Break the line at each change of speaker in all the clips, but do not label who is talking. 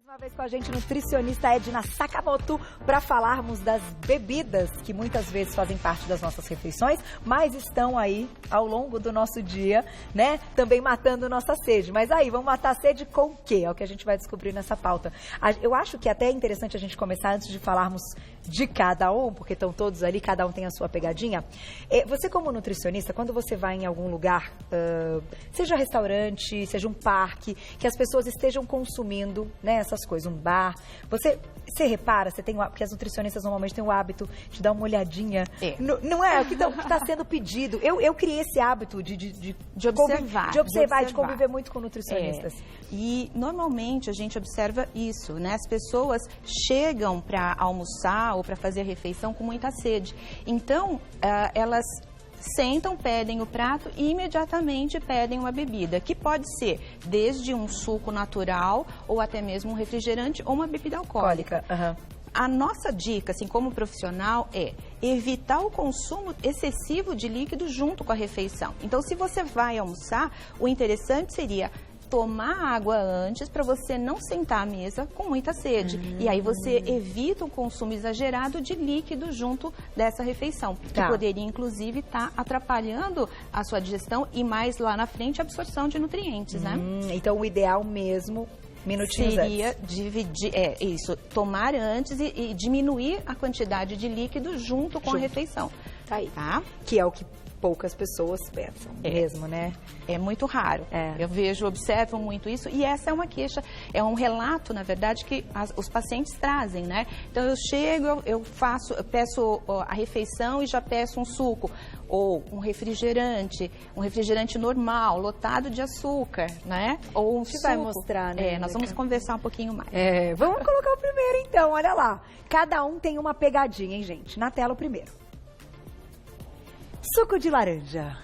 Uma vez com a gente, nutricionista Edna Sakamoto, para falarmos das bebidas que muitas vezes fazem parte das nossas refeições, mas estão aí ao longo do nosso dia, né? Também matando nossa sede. Mas aí, vamos matar a sede com o quê? É o que a gente vai descobrir nessa pauta. Eu acho que até é interessante a gente começar antes de falarmos de cada um, porque estão todos ali, cada um tem a sua pegadinha. Você como nutricionista, quando você vai em algum lugar, seja restaurante, seja um parque, que as pessoas estejam consumindo, né, essas coisas, um bar, você repara, porque as nutricionistas normalmente têm o hábito de dar uma olhadinha, não é? O que está sendo pedido. Eu criei esse hábito de observar, de conviver muito com nutricionistas.
E normalmente a gente observa isso, né? As pessoas chegam para almoçar ou para fazer a refeição com muita sede. Então, elas sentam, pedem o prato e imediatamente pedem uma bebida, que pode ser desde um suco natural ou até mesmo um refrigerante ou uma bebida alcoólica. A nossa dica, assim, como profissional, é evitar o consumo excessivo de líquido junto com a refeição. Então, se você vai almoçar, o interessante seria tomar água antes para você não sentar à mesa com muita sede. E aí você evita o consumo exagerado de líquido junto dessa refeição, que poderia inclusive estar atrapalhando a sua digestão e mais lá na frente a absorção de nutrientes, né?
Então o ideal mesmo, minutinhos
seria
antes.
dividir, tomar antes e diminuir a quantidade de líquido junto com a refeição.
Tá aí. Tá? Que é o que poucas pessoas pensam mesmo, né?
É muito raro. Eu observo muito isso e essa é uma queixa, é um relato, na verdade, que os pacientes trazem, né? Então eu chego, eu peço a refeição e já peço um suco ou um refrigerante normal, lotado de açúcar, né? Ou um suco.
Vai mostrar, né?
Nós vamos conversar um pouquinho mais.
Vamos colocar o primeiro então, olha lá. Cada um tem uma pegadinha, hein, gente? Na tela o primeiro. Suco de laranja,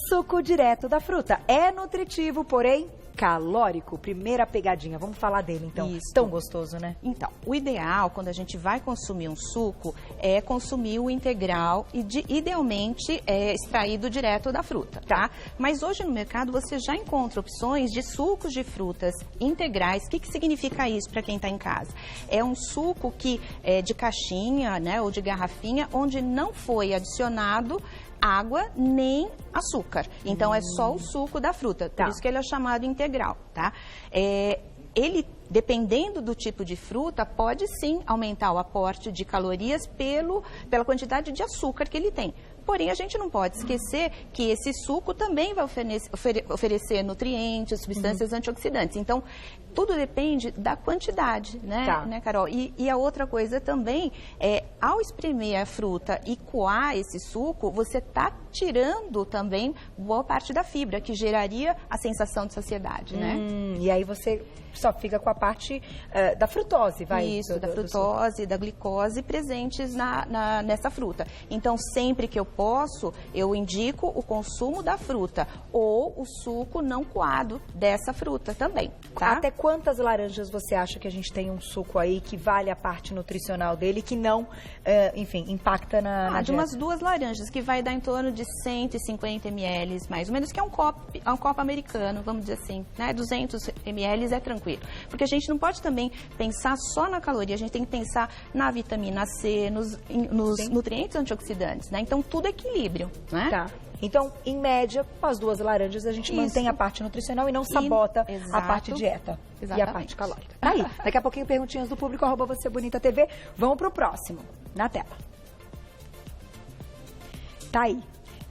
suco direto da fruta. É nutritivo, porém calórico. Primeira pegadinha, vamos falar dele então.
Isso.
Tão gostoso, né?
Então, o ideal quando a gente vai consumir um suco é consumir o integral e idealmente extraído direto da fruta, tá? Mas hoje no mercado você já encontra opções de sucos de frutas integrais. O que significa isso para quem está em casa? É um suco que é de caixinha, né, ou de garrafinha, onde não foi adicionado água nem açúcar. Então, é só o suco da fruta. Por isso que ele é chamado integral, tá? Ele, dependendo do tipo de fruta, pode sim aumentar o aporte de calorias pela quantidade de açúcar que ele tem. Porém, a gente não pode esquecer que esse suco também vai oferecer nutrientes, substâncias antioxidantes. Então, tudo depende da quantidade, né, Carol? E a outra coisa também ao espremer a fruta e coar esse suco, você está tirando também boa parte da fibra, que geraria a sensação de saciedade, né?
E aí você só fica com a parte da frutose, vai?
Isso, da frutose, da glicose presentes nessa fruta. Então, sempre que eu posso, eu indico o consumo da fruta ou o suco não coado dessa fruta também, tá?
Até quantas laranjas você acha que a gente tem um suco aí que vale a parte nutricional dele, que não, enfim, impacta na
de
dieta?
umas 2 laranjas, que vai dar em torno de 150 ml, mais ou menos, que é um copo americano, vamos dizer assim, né? 200 ml é tranquilo. Porque a gente não pode também pensar só na caloria, a gente tem que pensar na vitamina C, nos nutrientes antioxidantes, né? Então, tudo é equilíbrio, né?
Tá. Então, em média, com as 2 laranjas, a gente mantém a parte nutricional e não sabota a parte dieta e a parte calórica. Aí, daqui a pouquinho, perguntinhas do público, @VocêBonitaTV. Vamos pro próximo, na tela. Tá aí.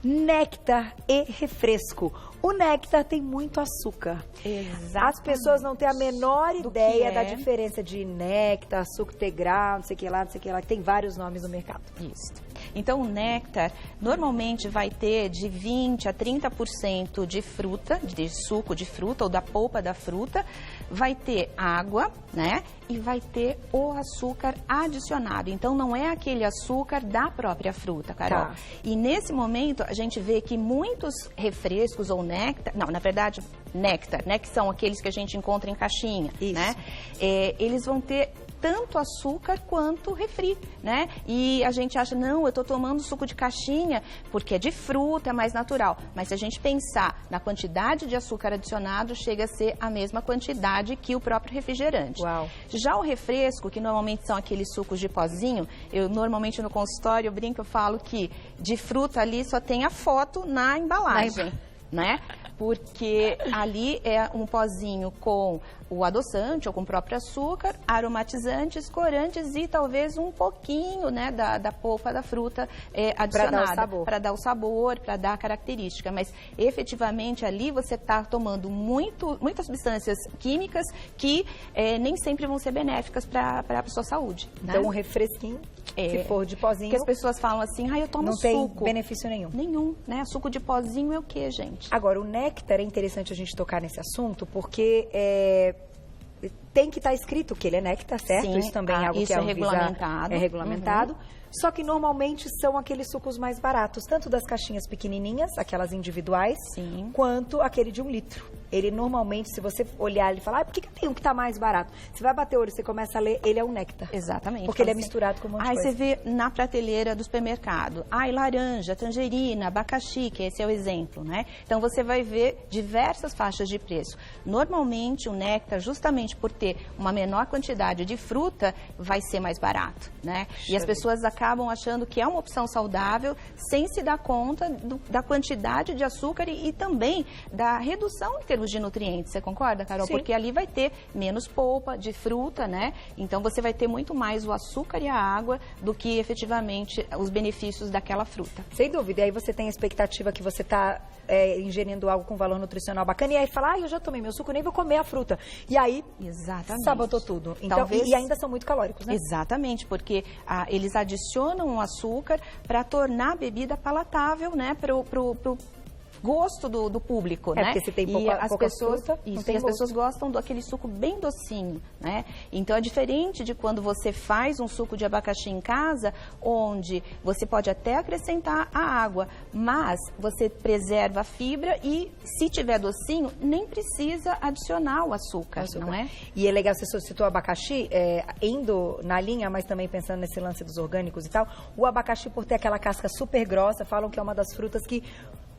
Néctar e refresco. O néctar tem muito açúcar.
Exatamente.
As pessoas não têm a menor ideia da diferença de néctar, suco integral, não sei o que lá, que tem vários nomes no mercado.
Isso. Então, o néctar normalmente vai ter de 20% a 30% de fruta, de suco de fruta ou da polpa da fruta, vai ter água, né? E vai ter o açúcar adicionado. Então, não é aquele açúcar da própria fruta, Carol. E nesse momento, a gente vê que muitos refrescos ou néctar, não, na verdade, néctar, né? Que são aqueles que a gente encontra em caixinha, né? Eles vão ter tanto açúcar quanto refri, né? E a gente acha, não, eu estou tomando suco de caixinha porque é de fruta, é mais natural. Mas se a gente pensar na quantidade de açúcar adicionado, chega a ser a mesma quantidade que o próprio refrigerante.
Uau.
Já o refresco, que normalmente são aqueles sucos de pozinho, eu normalmente no consultório eu brinco, eu falo que de fruta ali só tem a foto na embalagem, né? Porque ali é um pozinho com o adoçante ou com o próprio açúcar, aromatizantes, corantes e talvez um pouquinho, né, da polpa da fruta adicionada. Para dar o sabor, para dar a característica. Mas efetivamente ali você está tomando muitas substâncias químicas que nem sempre vão ser benéficas para a sua saúde. Né?
Então um refresquinho, se for de pozinho...
Que as pessoas falam assim, eu tomo
não
suco.
Não tem benefício nenhum.
Nenhum, né? Suco de pozinho é o quê, gente?
Agora, o néctar é interessante a gente tocar nesse assunto, porque tem que estar escrito que ele é néctar, certo?
Sim,
isso também é algo
isso
que a
é
Anvisa
regulamentado.
É regulamentado. Só que normalmente são aqueles sucos mais baratos, tanto das caixinhas pequenininhas, aquelas individuais,
sim,
quanto aquele de 1 litro. Ele normalmente, se você olhar e falar, por que tem um que está mais barato? Você vai bater o olho, você começa a ler, ele é um néctar.
Exatamente.
Porque ele é misturado com um monte de coisa.
Aí você vê na prateleira do supermercado, laranja, tangerina, abacaxi, que esse é o exemplo, né? Então você vai ver diversas faixas de preço. Normalmente o néctar, justamente por ter uma menor quantidade de fruta, vai ser mais barato, né? E as pessoas acabam achando que é uma opção saudável, sem se dar conta da quantidade de açúcar e também da redução em termos de nutrientes. Você concorda, Carol?
Sim.
Porque ali vai ter menos polpa de fruta, né? Então você vai ter muito mais o açúcar e a água do que efetivamente os benefícios daquela fruta.
Sem dúvida. E aí você tem a expectativa que você está ingerindo algo com valor nutricional bacana, e aí fala, eu já tomei meu suco, nem vou comer a fruta. E aí,
exatamente,
sabotou tudo. Então,
talvez...
e ainda são muito calóricos, né?
Exatamente, porque eles adicionam o açúcar para tornar a bebida palatável, né, pro gosto do público, né?
Porque se tem pouca fruta, não tem
as pessoas gostam daquele suco bem docinho, né? Então é diferente de quando você faz um suco de abacaxi em casa, onde você pode até acrescentar a água, mas você preserva a fibra e, se tiver docinho, nem precisa adicionar o açúcar, não é?
E é legal, você citou o abacaxi, indo na linha, mas também pensando nesse lance dos orgânicos e tal, o abacaxi, por ter aquela casca super grossa, falam que é uma das frutas que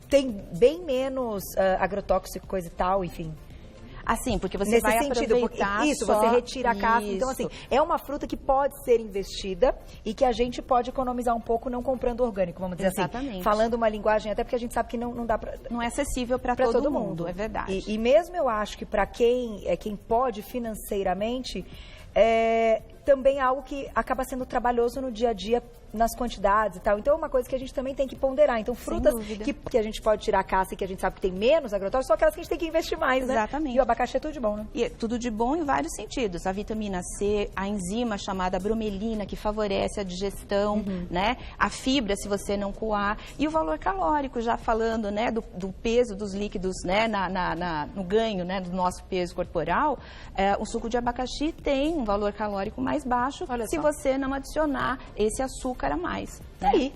tem bem menos agrotóxico, coisa e tal, enfim.
Assim, porque você
nesse
vai
sentido,
aproveitar
isso, você retira a casca. Então, assim, é uma fruta que pode ser investida e que a gente pode economizar um pouco não comprando orgânico, vamos dizer assim. Falando uma linguagem, até porque a gente sabe que não dá pra...
Não é acessível para todo mundo, é verdade.
E mesmo eu acho que para quem pode financeiramente... também é algo que acaba sendo trabalhoso no dia a dia, nas quantidades e tal. Então é uma coisa que a gente também tem que ponderar. Então frutas que a gente pode tirar a casca e que a gente sabe que tem menos agrotóxicos, são aquelas que a gente tem que investir mais, né?
Exatamente.
E o abacaxi é tudo de bom, né?
E é tudo de bom em vários sentidos. A vitamina C, a enzima chamada bromelina, que favorece a digestão, né? A fibra, se você não coar. E o valor calórico, já falando, né, do peso dos líquidos, né, no ganho, né, do nosso peso corporal, o suco de abacaxi tem um valor calórico mais baixo, se você não adicionar esse açúcar a mais.
Né? Aí,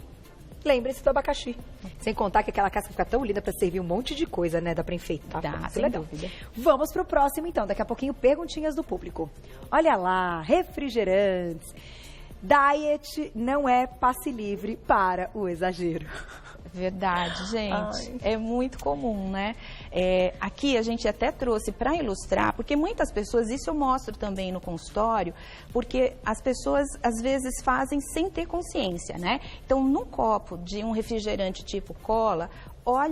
lembre-se do abacaxi. Sem contar que aquela casca fica tão linda para servir um monte de coisa, né? Dá para enfeitar.
Dá, sem dúvida.
Vamos pro próximo, então. Daqui a pouquinho, perguntinhas do público. Olha lá, refrigerantes. Diet não é passe livre para o exagero.
Verdade, gente. É muito comum, né? Aqui a gente até trouxe para ilustrar, porque muitas pessoas, isso eu mostro também no consultório, porque as pessoas às vezes fazem sem ter consciência, né? Então, num copo de um refrigerante tipo cola,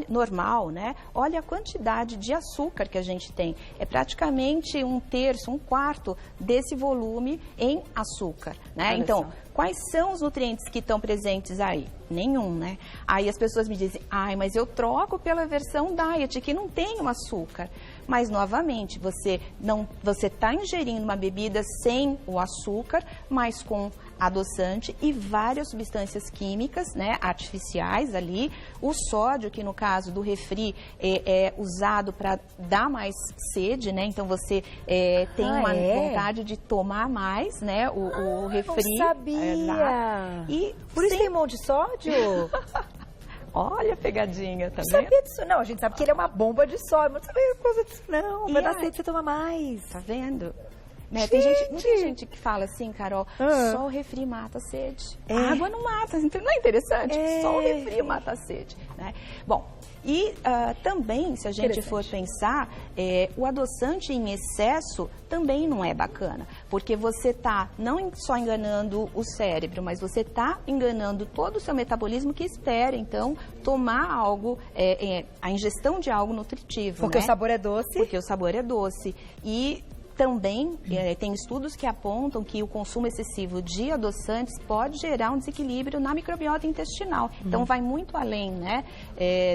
normal, né? Olha a quantidade de açúcar que a gente tem. É praticamente 1/3, 1/4 desse volume em açúcar, né? Então, quais são os nutrientes que estão presentes aí? Nenhum, né? Aí as pessoas me dizem, mas eu troco pela versão diet, que não tem o açúcar. Mas, novamente, você está ingerindo uma bebida sem o açúcar, mas com adoçante e várias substâncias químicas, né, artificiais ali. O sódio, que no caso do refri é usado para dar mais sede, né? Então você tem uma vontade de tomar mais, né? O refri.
Não sabia!
E
por isso tem um monte de sódio?
Olha a pegadinha, tá vendo?
Não sabia disso, não. A gente sabe que ele é uma bomba de sódio, mas não sabia coisa disso, não. Vai dar sede, você toma mais.
Tá vendo? Né? Tem muita gente que fala assim, Carol, só o refri mata a sede. A água não mata, não é interessante? Só o refri mata a sede. Né? Bom, e também, se a gente for pensar, o adoçante em excesso também não é bacana, porque você está não só enganando o cérebro, mas você está enganando todo o seu metabolismo que espera, então, tomar algo, a ingestão de algo nutritivo.
Porque
né?
o sabor é doce.
Porque o sabor é doce. E também tem estudos que apontam que o consumo excessivo de adoçantes pode gerar um desequilíbrio na microbiota intestinal. Então, vai muito além, né,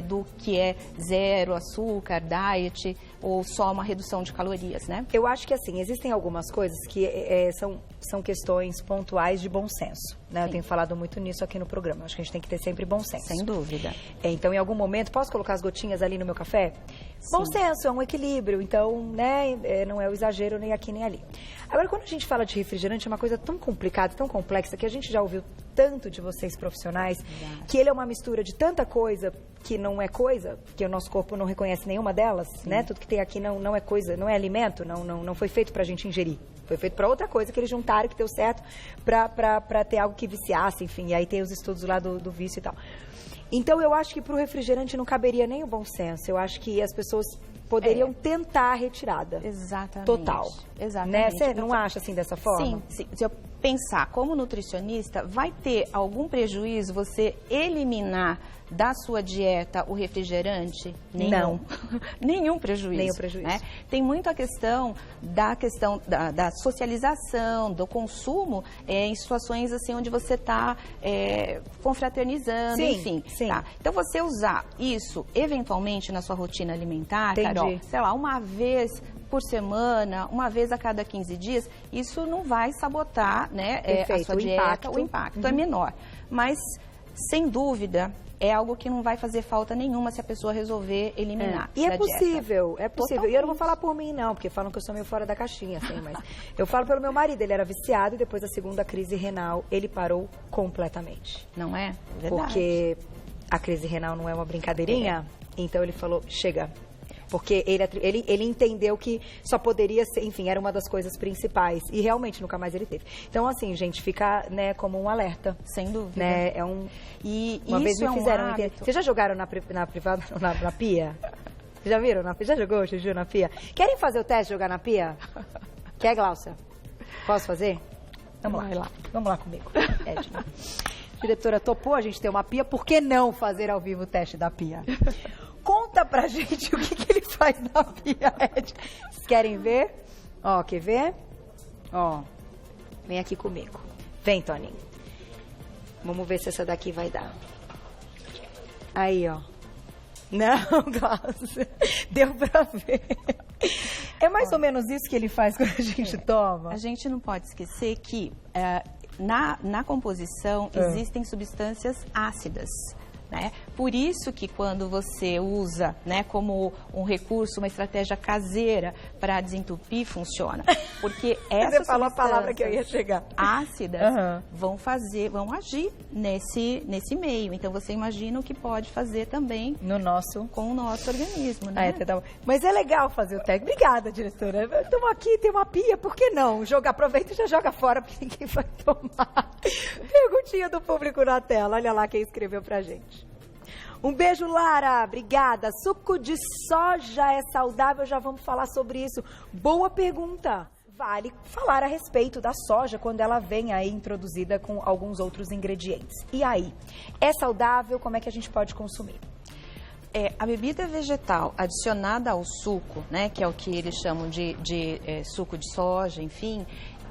do que é zero açúcar, diet ou só uma redução de calorias, né?
Eu acho que, assim, existem algumas coisas que são questões pontuais de bom senso, né? Eu tenho falado muito nisso aqui no programa. Acho que a gente tem que ter sempre bom senso.
Sem dúvida.
Então, em algum momento, posso colocar as gotinhas ali no meu café? Sim. Bom senso, é um equilíbrio. Então, né, não é o exagero nem aqui nem ali. Agora, quando a gente fala de refrigerante, é uma coisa tão complicada, tão complexa, que a gente já ouviu tanto de vocês profissionais, que ele é uma mistura de tanta coisa que não é coisa, que o nosso corpo não reconhece nenhuma delas, né? Tudo que tem aqui não é coisa, não é alimento, não foi feito pra gente ingerir. Foi feito para outra coisa que eles juntaram, que deu certo para ter algo que viciasse, enfim. E aí tem os estudos lá do vício e tal. Então, eu acho que para o refrigerante não caberia nem o bom senso. Eu acho que as pessoas poderiam tentar a retirada.
Exatamente.
Total.
Exatamente.
Né? Você não acha assim dessa forma?
Sim. Se eu pensar como nutricionista, vai ter algum prejuízo você eliminar da sua dieta o refrigerante?
Não.
Nenhum prejuízo.
Nenhum prejuízo.
Né? Tem muito a questão da socialização, do consumo em situações assim onde você está confraternizando, enfim.
Sim.
Tá? Então, você usar isso eventualmente na sua rotina alimentar,
Entendi.
Carol, sei lá, uma vez por semana, uma vez a cada 15 dias, isso não vai sabotar, né, a sua dieta, o impacto é menor. Mas, sem dúvida, é algo que não vai fazer falta nenhuma se a pessoa resolver eliminar.
E é possível,
dieta.
é possível. E eu não vou falar por mim, não, porque falam que eu sou meio fora da caixinha, assim, mas eu falo pelo meu marido, ele era viciado e depois da segunda crise renal, ele parou completamente.
Não é? Verdade.
Porque a crise renal não é uma brincadeirinha, então ele falou, chega. Porque ele entendeu que só poderia ser, enfim, era uma das coisas principais. E realmente nunca mais ele teve. Então, assim, gente, fica, né, como um alerta.
Sem dúvida.
Né, uma vez me fizeram. Vocês já jogaram na privada, na pia? Vocês já viram? Já jogou, Juju, na pia? Querem fazer o teste de jogar na pia? Quer, Glaucia? Posso fazer? Vamos lá. Vamos lá comigo. Edna. A diretora topou a gente ter uma pia, por que não fazer ao vivo o teste da pia? Conta pra gente o que ele faz na pia, Ed. Vocês querem ver? Ó, quer ver? Ó, vem aqui comigo. Vem, Toninho. Vamos ver se essa daqui vai dar. Aí, ó. Não, Glaucia. Deu pra ver. É mais ou menos isso que ele faz quando a gente toma?
A gente não pode esquecer que na composição existem substâncias ácidas. Né? Por isso que quando você usa, né, como um recurso, uma estratégia caseira para desentupir, funciona. Porque essas
você falou a palavra que eu ia chegar.
Ácidas vão agir nesse meio. Então você imagina o que pode fazer também com o nosso organismo. Né?
Mas é legal fazer o teste. Obrigada, diretora. Estamos aqui, tem uma pia, por que não? Aproveita e já joga fora, porque ninguém vai tomar. Perguntinha do público na tela. Olha lá quem escreveu pra gente. Um beijo, Lara. Obrigada. Suco de soja é saudável? Já vamos falar sobre isso. Boa pergunta. Vale falar a respeito da soja quando ela vem aí introduzida com alguns outros ingredientes. E aí? É saudável? Como é que a gente pode consumir?
A bebida vegetal adicionada ao suco, né, que é o que eles chamam de suco de soja, enfim,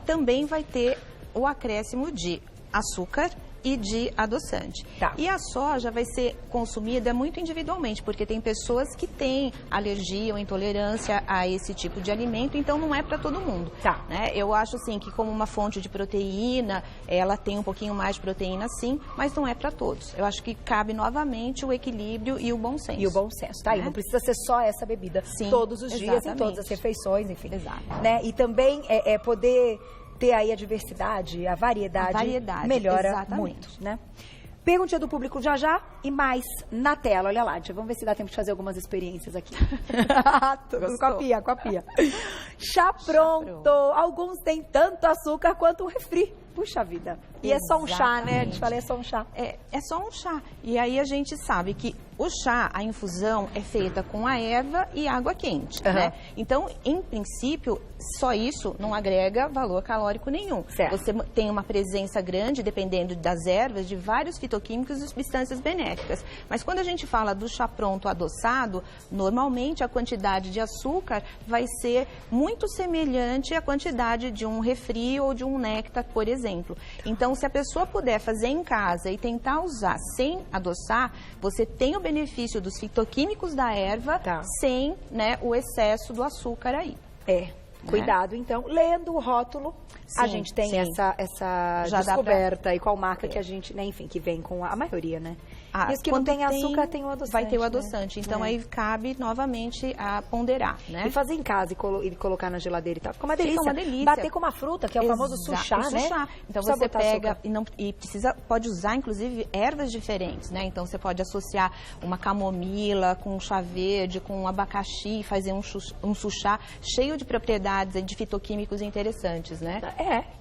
também vai ter o acréscimo de açúcar e de adoçante.
Tá.
E a soja vai ser consumida muito individualmente, porque tem pessoas que têm alergia ou intolerância a esse tipo de alimento, então não é para todo mundo.
Tá.
Né? Eu acho assim que como uma fonte de proteína, ela tem um pouquinho mais de proteína sim, mas não é para todos. Eu acho que cabe novamente o equilíbrio e o bom senso.
E o bom senso, tá?
Né?
E não precisa ser só essa bebida todos os dias, em todas as refeições, enfim.
Exato.
Né? E também poder ter aí a diversidade, a variedade melhora muito, né? Perguntinha do público já e mais na tela. Olha lá, vamos ver se dá tempo de fazer algumas experiências aqui. Copia. Chá pronto. Alguns têm tanto açúcar quanto um refri. Puxa vida. E exatamente. É só um chá, né? A gente fala, é só um chá.
É só um chá. E aí a gente sabe que o chá, a infusão, é feita com a erva e água quente, né? Então, em princípio, só isso não agrega valor calórico nenhum.
Certo.
Você tem uma presença grande, dependendo das ervas, de vários fitoquímicos e substâncias benéficas. Mas quando a gente fala do chá pronto adoçado, normalmente a quantidade de açúcar vai ser muito semelhante à quantidade de um refri ou de um néctar, por exemplo. Então, se a pessoa puder fazer em casa e tentar usar sem adoçar, você tem o benefício dos fitoquímicos da erva sem, né, o excesso do açúcar aí.
Cuidado, então. Lendo o rótulo, a gente tem essa descoberta e qual marca que a gente, né, enfim, que vem com a maioria, né? Isso que não tem açúcar, tem o adoçante.
Vai ter o adoçante. Né? Então, aí cabe novamente a ponderar, né?
E fazer em casa e colocar na geladeira e tal. Fica uma delícia.
Fica uma delícia.
Bater com uma fruta, que é o famoso suchá, né?
Então, você pega pode usar, inclusive, ervas diferentes, né? Então, você pode associar uma camomila com um chá verde, com um abacaxi, fazer um suchá cheio de propriedades, de fitoquímicos interessantes, né?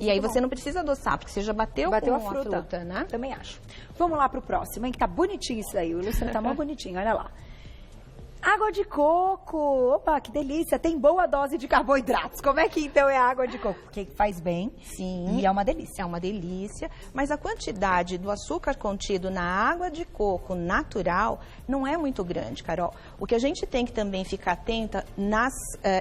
E aí você não precisa adoçar, porque você já bateu com a fruta, né?
Também acho. Vamos lá pro próximo, hein? Que tá bonitinho isso aí. O Luciano tá mó bonitinho, olha lá. Água de coco. Opa, que delícia. Tem boa dose de carboidratos. Como é que então é a água de coco? Porque faz bem.
Sim.
E é uma delícia.
É uma delícia. Mas a quantidade do açúcar contido na água de coco natural não é muito grande, Carol. O que a gente tem que também ficar atenta nas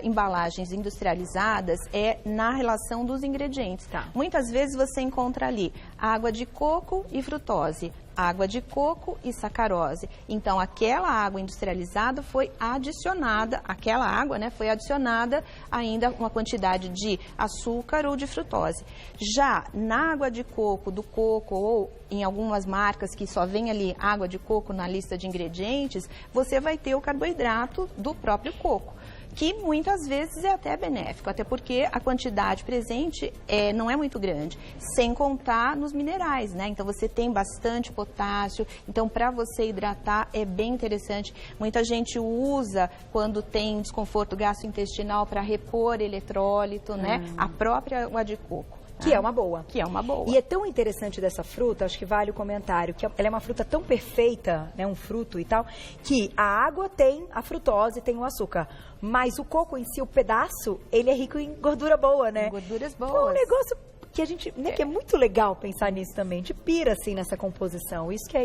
embalagens industrializadas é na relação dos ingredientes. Muitas vezes você encontra ali água de coco e frutose, água de coco e sacarose. Então, aquela água industrializada foi adicionada, aquela água, né, foi adicionada ainda uma quantidade de açúcar ou de frutose. Já na água de coco, do coco ou em algumas marcas que só vem ali água de coco na lista de ingredientes, você vai ter o carboidrato do próprio coco, que muitas vezes é até benéfico, até porque a quantidade presente não é muito grande, sem contar nos minerais, né? Então, você tem bastante potássio, então, para você hidratar é bem interessante. Muita gente usa quando tem desconforto gastrointestinal para repor eletrólito, né? A própria água de coco.
Que é uma boa.
Que é uma boa.
E é tão interessante dessa fruta, acho que vale o comentário, que ela é uma fruta tão perfeita, né, um fruto e tal, que a água tem a frutose, tem o açúcar. Mas o coco em si, o pedaço, ele é rico em gordura boa, né?
Em gorduras boas.
Então, é um negócio que a gente, né, que é muito legal pensar nisso também, de pira, assim, nessa composição. Isso que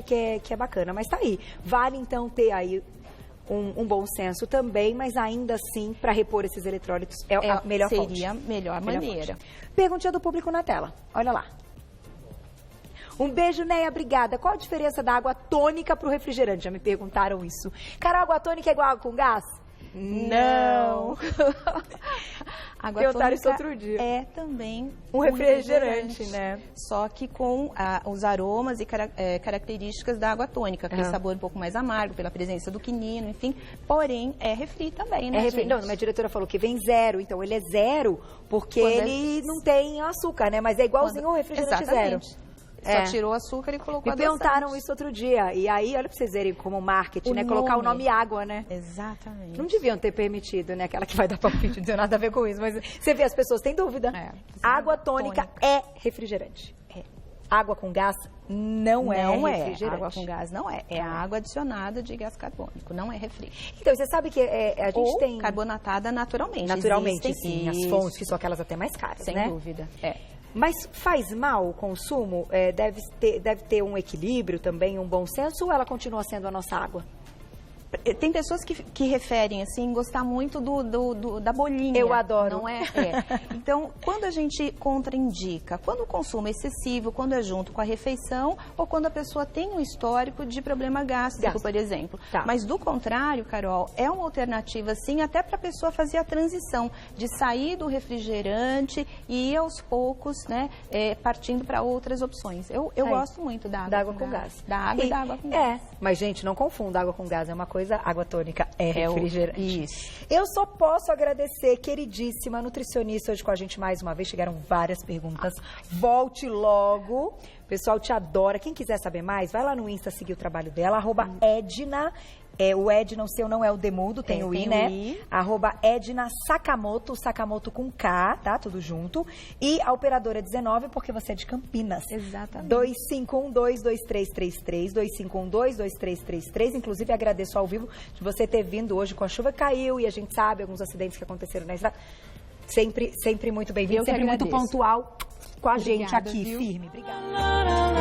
é bacana. Mas tá aí. Vale, então, ter aí um bom senso também, mas ainda assim, para repor esses eletrólitos, é a melhor fonte.
Seria a melhor maneira.
Perguntinha do público na tela. Olha lá. Um beijo, Neia, obrigada. Qual a diferença da água tônica para o refrigerante? Já me perguntaram isso. Cara, água tônica é igual água com gás?
Não. Água
Perguntaram isso outro dia.
É também
um refrigerante, né?
Só que com os aromas e características da água tônica, aquele sabor um pouco mais amargo, pela presença do quinino, enfim. Porém, é refri também, né, gente?
Não, minha diretora falou que vem zero, então ele é zero porque ele não tem açúcar, né? Mas é igualzinho o refrigerante zero.
Só tirou açúcar e colocou
adoçante. Me perguntaram isso outro dia. E aí, olha pra vocês verem como marketing, né? Colocar o nome água, né?
Exatamente.
Não deviam ter permitido, né? Aquela que vai dar palpite, não tem nada a ver com isso. Mas você vê, as pessoas têm dúvida. Água tônica é refrigerante. Água com gás não é refrigerante.
Água com gás não é. É a água adicionada de gás carbônico, não é refri.
Então, você sabe que a gente tem...
carbonatada naturalmente.
Naturalmente, sim. As fontes, que são aquelas até mais caras,
né? Sem dúvida.
Mas faz mal o consumo? Deve ter um equilíbrio também, um bom senso, ou ela continua sendo a nossa água?
Tem pessoas que referem, assim, gostar muito da bolinha.
Eu adoro.
Não é? Então, quando a gente contraindica, quando o consumo é excessivo, quando é junto com a refeição, ou quando a pessoa tem um histórico de problema gástrico, por exemplo. Mas, do contrário, Carol, é uma alternativa, sim, até para a pessoa fazer a transição de sair do refrigerante e ir aos poucos, né, partindo para outras opções. Eu gosto muito da água com gás. Da água e da água com gás.
Mas, gente, não confunda água com gás, é uma coisa coisa, água tônica é refrigerante.
Isso.
Eu só posso agradecer, queridíssima nutricionista, hoje com a gente mais uma vez. Chegaram várias perguntas. Volte logo. O pessoal te adora. Quem quiser saber mais, vai lá no Insta seguir o trabalho dela, @Edna. O Edna, o seu não é o Demudo, tem o I, né? @Edna Sakamoto, Sakamoto com K, tá? Tudo junto. E a operadora 19, porque você é de Campinas.
Exatamente.
2512-2333, 2512-2333. Inclusive, agradeço ao vivo de você ter vindo hoje com a chuva que caiu e a gente sabe alguns acidentes que aconteceram na estrada. Sempre muito bem-vindo, sempre muito pontual com a gente aqui, firme. Obrigada.